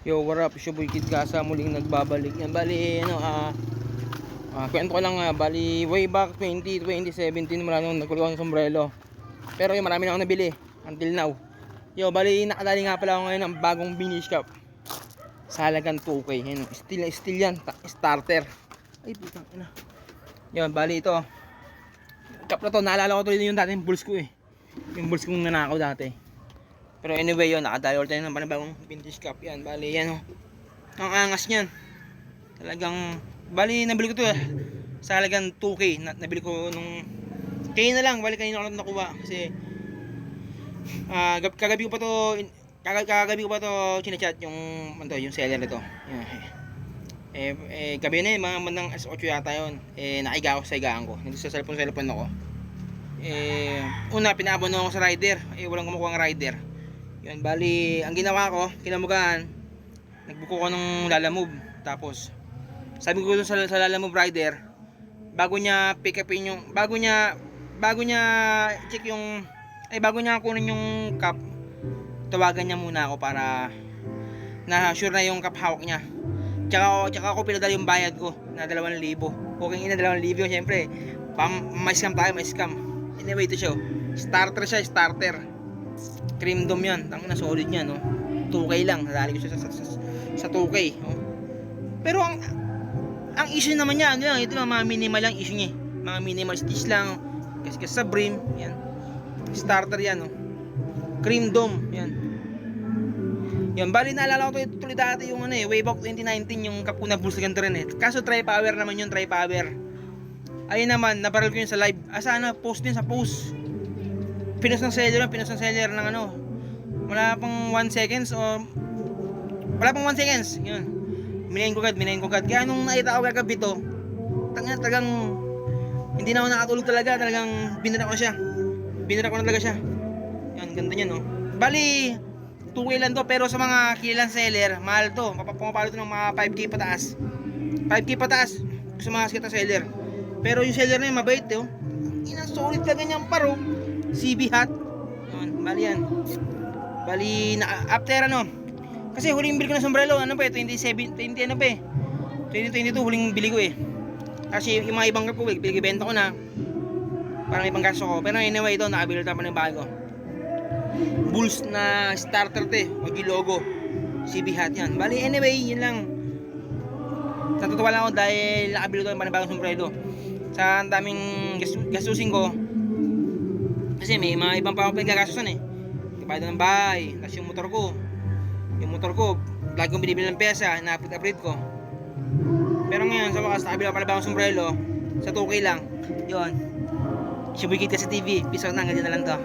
Yo, what up? Siya Boy Kid Kasa muling nagbabalik. Yan, bali, kwento ko lang, bali, way back 2017 mula nung nagkulo ako ng sombrero. Pero yung marami na ako nabili, until now. Yo, bali, nakadali nga pala ako ngayon ng bagong Finish Cup. Sa halagang 2K. Yan, steel yan, starter. Ay, putang ina. Yan, bali ito. Cup na to, naalala ko tuloy yung dating bulls ko eh. Yung bulls kong nanakaw dati. Pero anyway yun, nakadali ulit tayo ng panibagong vintage cup. Yan, bali yan ang angas nyan. Talagang, bali nabili ko to sa halagang 2K. Nabili ko nung kaya na lang, bali kanina ko lang nakuha. Kasi kagabi ko pa to chinachat yung seller nito. Yan. Gabi na mga bandang as 8 yata yun. Nakiga ako sa higaan ko. Nandito sa cellphone ako. Una, pinaabon ako sa rider. Walang kumukuha ng rider. Yun, bali, ang ginawa ko, kinamugaan, nagbuko ko ng Lalamove. Tapos, sabi ko sa Lalamove rider, bago niya pick upin yung, bago niya check yung, bago niya kunin yung cup, tawagan niya muna ako para na sure na yung cup hawak niya. Tsaka ako pinadala yung bayad ko na 2,000. Okay, ina 2,000, syempre. May scam tayo, may scam. Anyway, ito siya. Starter. Cream dome yan. Tangina, solid yan, no? 2K lang. Nadali ko siya sa 2K, no? Pero ang issue naman niya, ano lang, ito lang, mga minimal lang issue niya. Mga minimal stitch lang. Kasi sa brim, yan. Starter yan, no? Cream dome, yan. Yan, bali naalala ko tuloy dati yung way back 2019 yung Kapuna Bulls ganito rin eh. Kaso tri-power naman yun, tri-power. Ayun naman, naparal ko yun sa live. Sana post din sa post. Pinos ng seller ng wala pang 1 seconds o wala pang 1 seconds. Yun. Minayin ko agad. Kaya nung nakita ko kagabi to, talagang hindi na ako nakatulog talaga. Talagang binara ko na talaga siya. Yan, ganda niya, no? Bali, 2K lang to, pero sa mga kilalang seller, mahal to. Pumapalo to ng mga 5K pataas. 5K pataas sa mga kita seller. Pero yung seller na yun, mabait, oh. Inang solid talaga niyang paro. CB hat. Yun, bali yan. Bali, after kasi huling bili ko ng sombrero, 2022 huling bili ko eh. Kasi yung mga ibang cup ko, benta ko na. Para may panggasto ko. Pero anyway, ito, nakabili tayo pa ng bago. Bulls na starter te, wag yung logo. CB hat yan. Bali, anyway, yun lang. Natutuwa lang ako dahil nakabili ko ng panibagong sombrero. Sa daming gastusin ko, kasi may mga ibang pa ako pinagkakasusan eh. Bayad ng bahay, tapos yung motor ko, lagi kong binibili ng pyesa, na-upgrade ko. Pero ngayon, sa wakas, nakabila pala ba akong sombrero, sa 2K lang. Yun. Siya Boy Kid Kasa TV, peace out na, ganyan na lang to.